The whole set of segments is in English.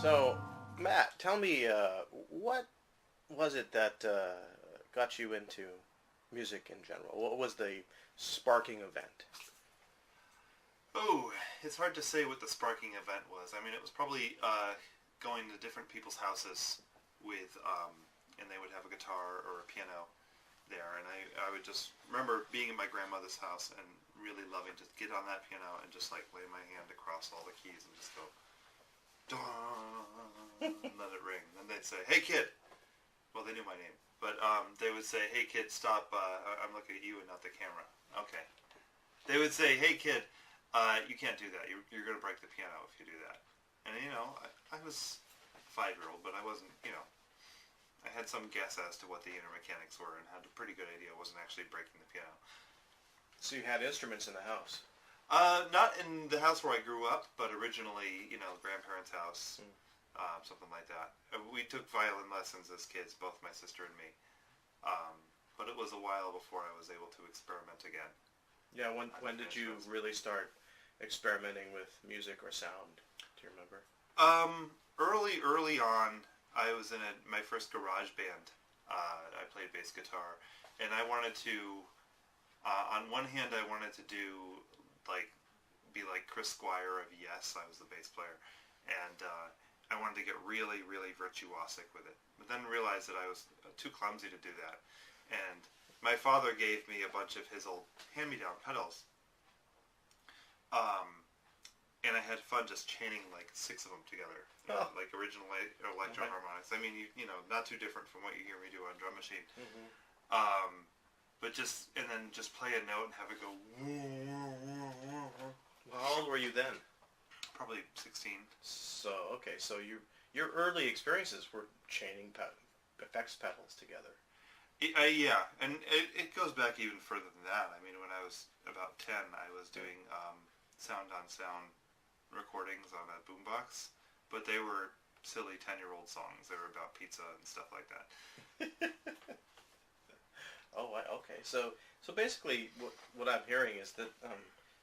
So, Matt, tell me, what was it that got you into music in general? What was the sparking event? Oh, it's hard to say what the sparking event was. I mean, it was probably going to different people's houses with, and they would have a guitar or a piano there, and I would just remember being in my grandmother's house and really loving to get on that piano and just like lay my hand across all the keys and just go, and let it ring. And they'd say, "Hey kid," well they knew my name, but they would say, "Hey kid, stop! I'm looking at you and not the camera." Okay. They would say, "Hey kid, you can't do that. You're going to break the piano if you do that." And I was a 5-year-old, but I wasn't. I had some guess as to what the inner mechanics were and had a pretty good idea. I wasn't actually breaking the piano. So you had instruments in the house. Not in the house where I grew up, but originally, grandparents' house, something like that. We took violin lessons as kids, both my sister and me. But it was a while before I was able to experiment again. Yeah, when did you really start experimenting with music or sound? Do you remember? Early on, I was in my first garage band. I played bass guitar, and I wanted to. On one hand, I wanted to be like Chris Squire of Yes. I was the bass player, and I wanted to get really, really virtuosic with it. But then realized that I was too clumsy to do that, and my father gave me a bunch of his old hand-me-down pedals, and I had fun just chaining like 6 of them together, like original electro harmonics. I mean, not too different from what you hear me do on Drum Machine. Mm-hmm. But and then just play a note and have it go. Well, how old were you then? Probably 16. So your early experiences were chaining effects pedals together. Yeah, and it goes back even further than that. I mean, when I was about 10, I was doing sound-on-sound recordings on a boombox, but they were silly 10-year-old songs. They were about pizza and stuff like that. Oh, okay. So basically, what I'm hearing is that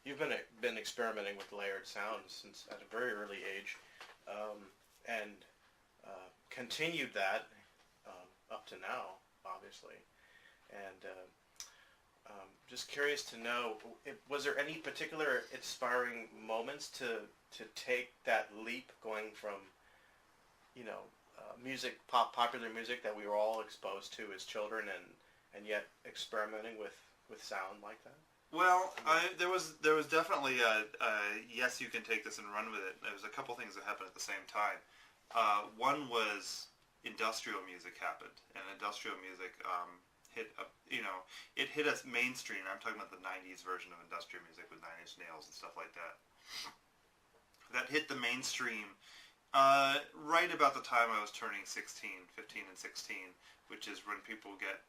you've been experimenting with layered sounds since at a very early age, and continued that up to now, obviously. And just curious to know, was there any particular inspiring moments to take that leap, going from popular music that we were all exposed to as children, and yet experimenting with sound like that? Well, there was definitely a yes, you can take this and run with it. There was a couple things that happened at the same time. One was industrial music happened, and industrial music it hit us mainstream. I'm talking about the 90s version of industrial music with Nine Inch Nails and stuff like that. That hit the mainstream right about the time I was turning 15 and 16, which is when people get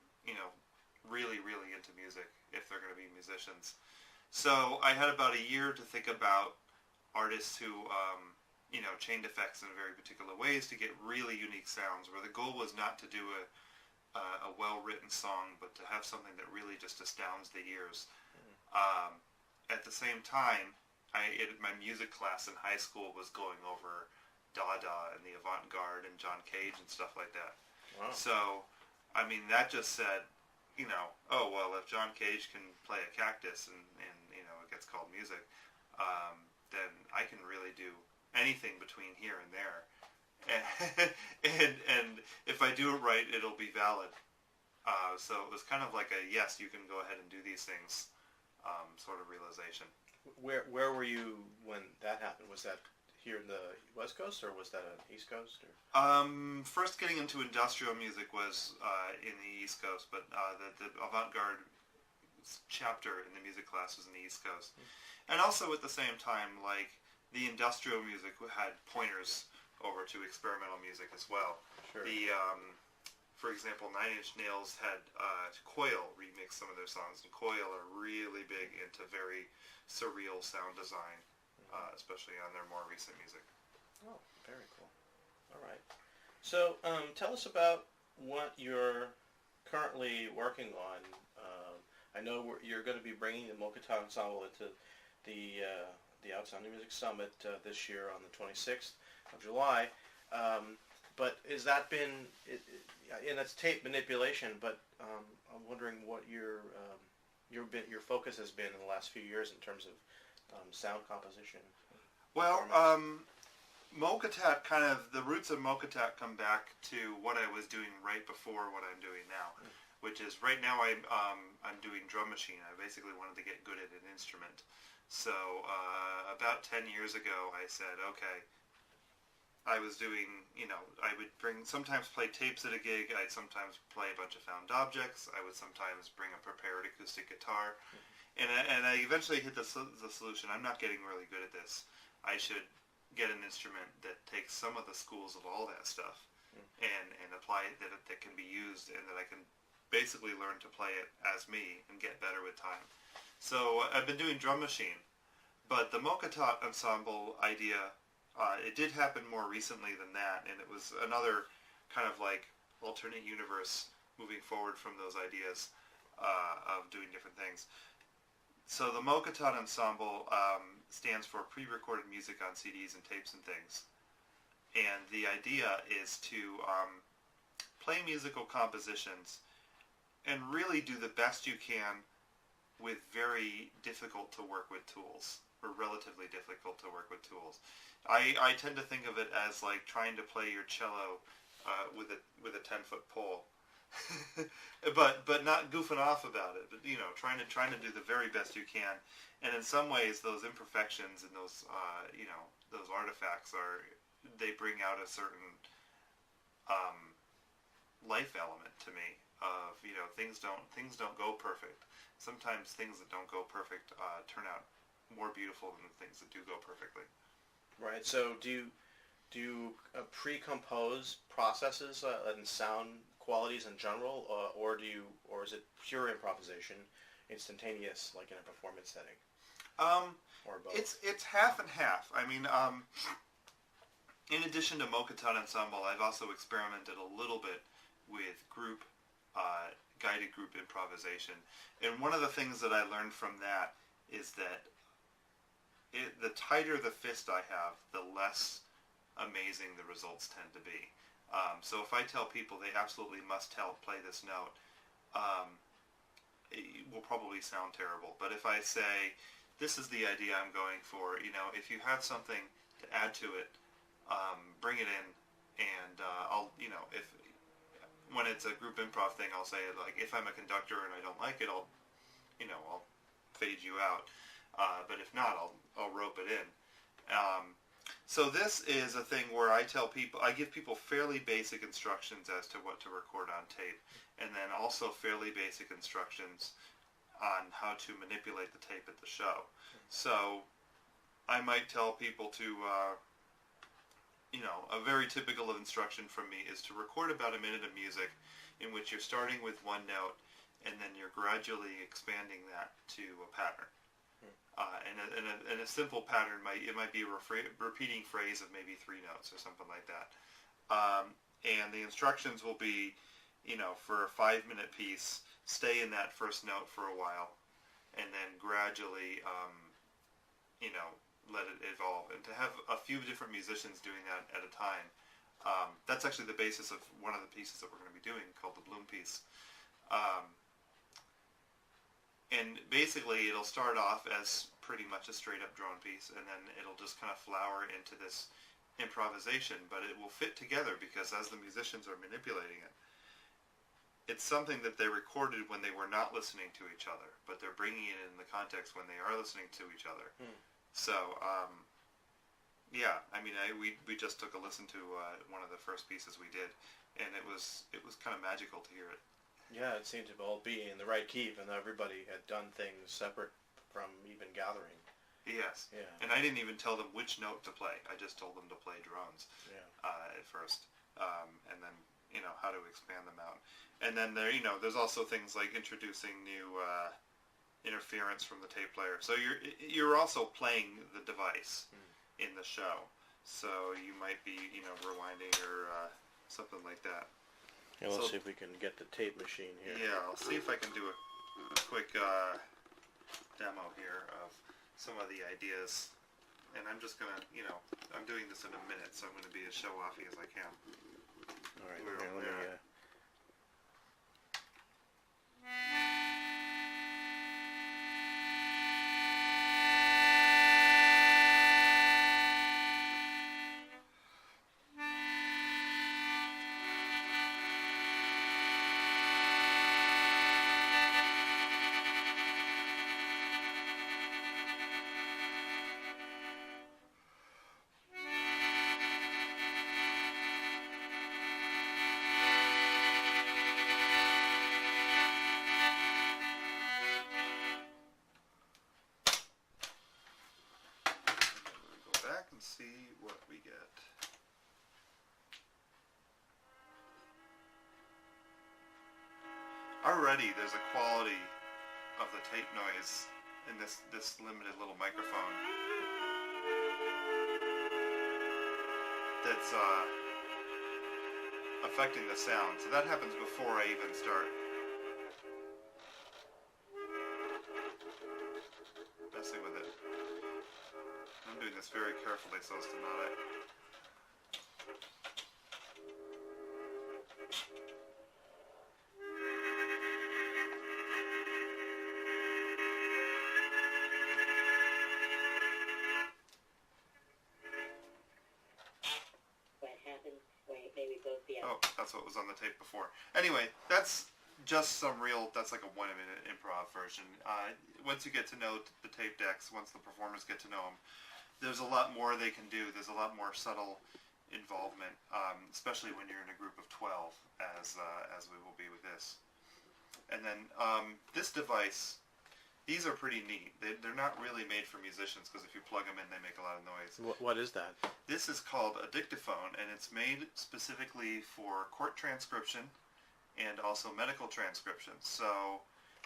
really, really into music if they're going to be musicians. So I had about a year to think about artists who, chained effects in very particular ways to get really unique sounds, where the goal was not to do a well-written song, but to have something that really just astounds the ears. At the same time, my music class in high school was going over Dada and the avant-garde and John Cage and stuff like that. Wow. So, I mean, that just said, oh, well, if John Cage can play a cactus and it gets called music, then I can really do anything between here and there. And if I do it right, it'll be valid. So it was kind of like a, yes, you can go ahead and do these things sort of realization. Where were you when that happened? Was that here in the West Coast, or was that on the East Coast? Or? First getting into industrial music was in the East Coast, but the avant-garde chapter in the music class was in the East Coast. And also at the same time, like, the industrial music had pointers over to experimental music as well. Sure. For example, Nine Inch Nails had Coil remix some of their songs, and Coil are really big into very surreal sound design, especially on their more recent music. Oh, very cool. All right. So tell us about what you're currently working on. I know you're going to be bringing the Pmocatat Ensemble into the Outsound Music Summit this year on the 26th of July. But has that been, and it's tape manipulation, but I'm wondering what your focus has been in the last few years in terms of sound composition. Well, performance. Pmocatat the roots of Pmocatat come back to what I was doing right before what I'm doing now, which is right now I'm doing drum machine. I basically wanted to get good at an instrument. So about 10 years ago, I said, okay, I was doing, I would sometimes play tapes at a gig. I'd sometimes play a bunch of found objects. I would sometimes bring a prepared acoustic guitar. And I eventually hit the solution. I'm not getting really good at this. I should get an instrument that takes some of the schools of all that stuff and apply it that can be used and that I can basically learn to play it as me and get better with time. So I've been doing drum machine, but the Pmocatat Ensemble idea, it did happen more recently than that, and it was another kind of like alternate universe moving forward from those ideas of doing different things. So the Pmocatat Ensemble stands for pre-recorded music on CDs and tapes and things. And the idea is to play musical compositions and really do the best you can with very difficult to work with tools, or relatively difficult to work with tools. I tend to think of it as like trying to play your cello with a 10-foot pole. but not goofing off about it. But trying to do the very best you can. And in some ways, those imperfections and those those artifacts they bring out a certain life element to me. Of things don't go perfect. Sometimes things that don't go perfect turn out more beautiful than the things that do go perfectly. Right. So do you pre-compose processes and sound qualities in general, or is it pure improvisation, instantaneous, like in a performance setting? Or both? It's half and half. I mean, in addition to Pmocatat Ensemble, I've also experimented a little bit with guided group improvisation. And one of the things that I learned from that is that the tighter the fist I have, the less amazing the results tend to be. So if I tell people they absolutely must play this note, it will probably sound terrible. But if I say, this is the idea I'm going for, if you have something to add to it, bring it in, and I'll, if when it's a group improv thing, I'll say, like, if I'm a conductor and I don't like it, I'll fade you out. But if not, I'll rope it in. So this is a thing where I give people fairly basic instructions as to what to record on tape, and then also fairly basic instructions on how to manipulate the tape at the show. So I might tell people to, a very typical instruction from me is to record about a minute of music in which you're starting with one note, and then you're gradually expanding that to a pattern. And a simple pattern might be a repeating phrase of maybe 3 notes or something like that. And the instructions will be, for a 5-minute piece, stay in that first note for a while, and then gradually, let it evolve. And to have a few different musicians doing that at a time, that's actually the basis of one of the pieces that we're going to be doing, called the Bloom piece. And basically, it'll start off as pretty much a straight-up drone piece, and then it'll just kind of flower into this improvisation, but it will fit together because as the musicians are manipulating it, it's something that they recorded when they were not listening to each other, but they're bringing it in the context when they are listening to each other. So, we just took a listen to one of the first pieces we did, and it was kind of magical to hear it. Yeah, it seemed to all be in the right key, even though everybody had done things separate from even gathering. Yes. Yeah. And I didn't even tell them which note to play. I just told them to play drones at first, and then how to expand them out. And then there's also things like introducing new interference from the tape player. So you're also playing the device in the show. So you might be rewinding or something like that. Yeah, let's see if we can get the tape machine here. Yeah, I'll see if I can do a quick demo here of some of the ideas and I'm just gonna, I'm doing this in a minute, so I'm gonna be as show-offy as I can. All right. We're Here, over let me, there. Go back and see what we get. Already there's a quality of the tape noise in this limited little microphone that's affecting the sound. So that happens before I even start messing with it. I'm doing this very carefully so as to not Oh, that's what was on the tape before. Anyway, that's just that's like a 1 minute improv version. Once you get to know the tape decks, once the performers get to know them, there's a lot more they can do. There's a lot more subtle involvement, especially when you're in a group of 12, as we will be with this. And then this device, these are pretty neat. They're not really made for musicians because if you plug them in, they make a lot of noise. What is that? This is called a dictaphone, and it's made specifically for court transcription and also medical transcription. So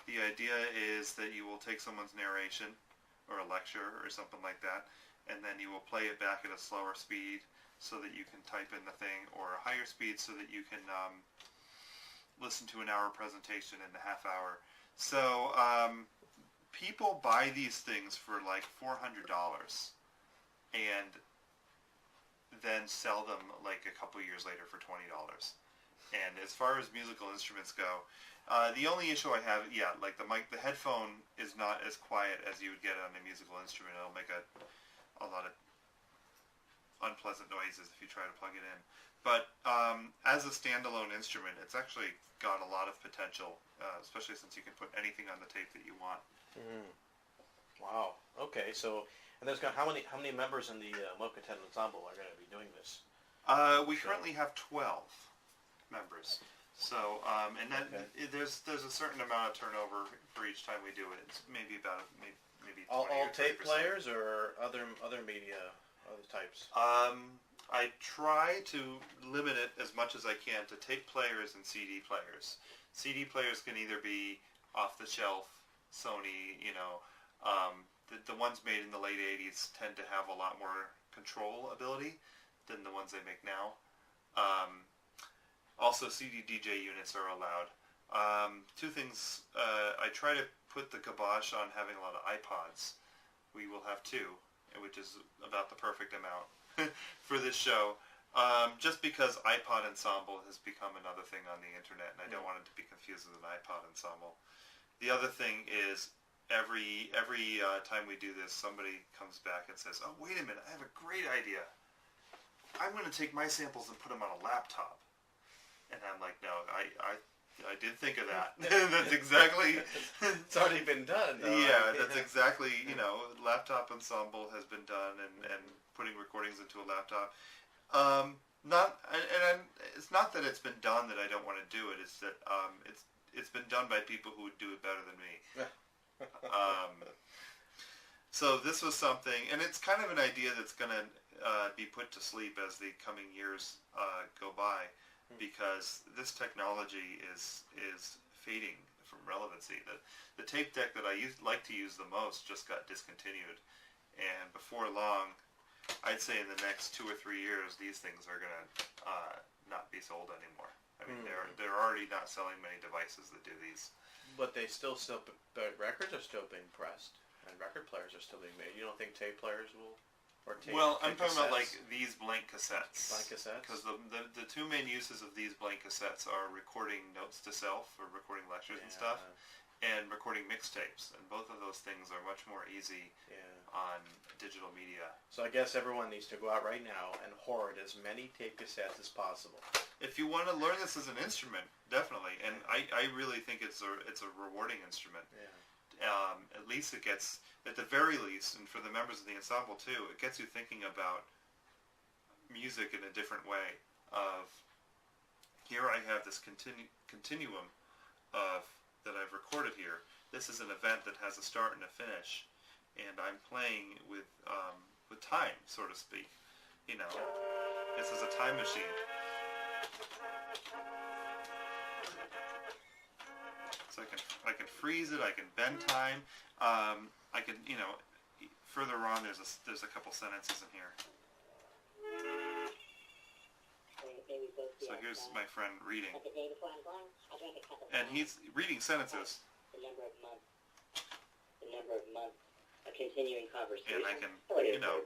the idea is that you will take someone's narration or a lecture or something like that, and then you will play it back at a slower speed so that you can type in the thing, or a higher speed so that you can listen to an hour presentation in a half hour. So people buy these things for like $400 and then sell them like a couple years later for $20. And as far as musical instruments go, the only issue I have, like the headphone is not as quiet as you would get on a musical instrument. It'll make a lot of unpleasant noises if you try to plug it in. But as a standalone instrument, it's actually got a lot of potential, especially since you can put anything on the tape that you want. Mm. Wow. Okay. So, and there's got how many members in the Pmocatat Ensemble are going to be doing this? We currently have 12 members. So, and then there's a certain amount of turnover for each time we do it. It's maybe about maybe 20 all or 30%. tape players or other media, other types. I try to limit it as much as I can to tape players and CD players. CD players can either be off the shelf Sony, the ones made in the late 80s tend to have a lot more control ability than the ones they make now. Also, CD DJ units are allowed. Two things, I try to put the kibosh on having a lot of iPods. We will have 2, which is about the perfect amount for this show. Just because iPod Ensemble has become another thing on the internet, and I don't want it to be confused with an iPod Ensemble. The other thing is, every time we do this, somebody comes back and says, "Oh, wait a minute, I have a great idea. I'm going to take my samples and put them on a laptop." And I'm like, "No, I did think of that. That's exactly." It's already been done. Yeah, that's exactly. Laptop Ensemble has been done, and putting recordings into a laptop. It's not that it's been done that I don't want to do it. It's that it's been done by people who would do it better than me. So this was something, and it's kind of an idea that's going to be put to sleep as the coming years go by, because this technology is fading from relevancy. The tape deck that I like to use the most just got discontinued, and before long, I'd say in the next 2 or 3 years, these things are going to not be sold anymore. I mean, they're already not selling many devices that do these. But records are still being pressed, and record players are still being made. You don't think tape players will Or tape? Well, I'm tape talking about like cassettes? these blank cassettes. Blank cassettes? Because the two main uses of these blank cassettes are recording notes to self, or recording lectures and stuff, and recording mixtapes. And both of those things are much more easy on digital media. So I guess everyone needs to go out right now and hoard as many tape cassettes as possible. If you want to learn this as an instrument, definitely. And I really think it's a rewarding instrument. Yeah. At least it gets, at the very least, and for the members of the ensemble too, it gets you thinking about music in a different way. Of here I have this continuum of that I've recorded here. This is an event that has a start and a finish, and I'm playing with time, so to speak. You know, this is a time machine. So I can freeze it. I can bend time. I can, you know, further on there's a couple sentences in here. So here's my friend reading, and he's reading sentences. The number of months, a continuing conversation. And I can, you know,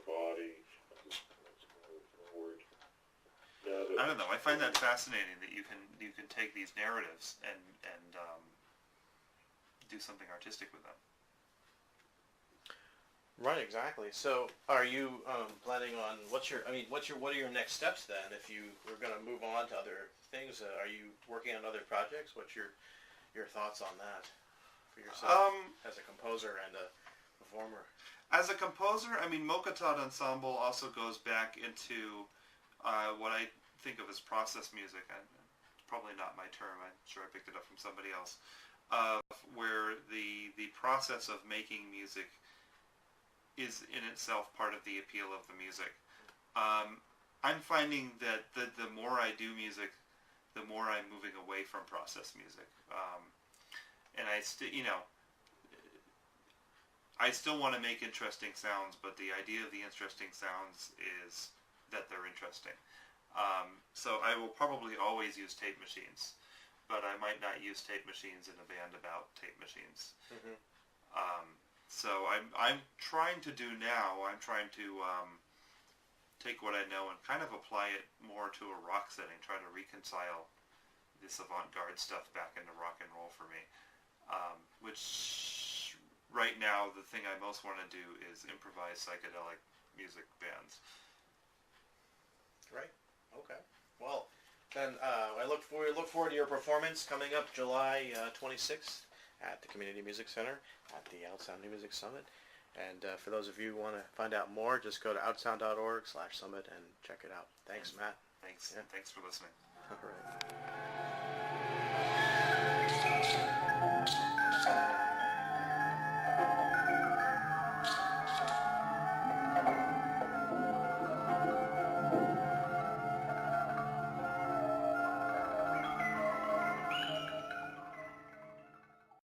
I don't know. I find that fascinating that you can take these narratives and do something artistic with them. Right, exactly. So, are you planning on what are your next steps then? If you were going to move on to other things, are you working on other projects? What's your thoughts on that for yourself as a composer and a performer? As a composer, I mean, Pmocatat Ensemble also goes back into what I think of as process music. And probably not my term. I'm sure I picked it up from somebody else. Where the process of making music is in itself part of the appeal of the music. I'm finding that the more I do music, the more I'm moving away from process music. And I still want to make interesting sounds, but the idea of the interesting sounds is that they're interesting. So I will probably always use tape machines, but I might not use tape machines in a band about tape machines. Mm-hmm. So I'm trying to do now, I'm trying to take what I know and kind of apply it more to a rock setting, try to reconcile this avant-garde stuff back into rock and roll for me. Which right now the thing I most want to do is improvise psychedelic music bands. Great. Okay. Well, then I look forward to your performance coming up July 26th at the Community Music Center at the Outsound Music Summit. And for those of you who want to find out more, just go to outsound.org/summit and check it out. Thanks, Matt. Thanks. Yeah. Thanks for listening. All right.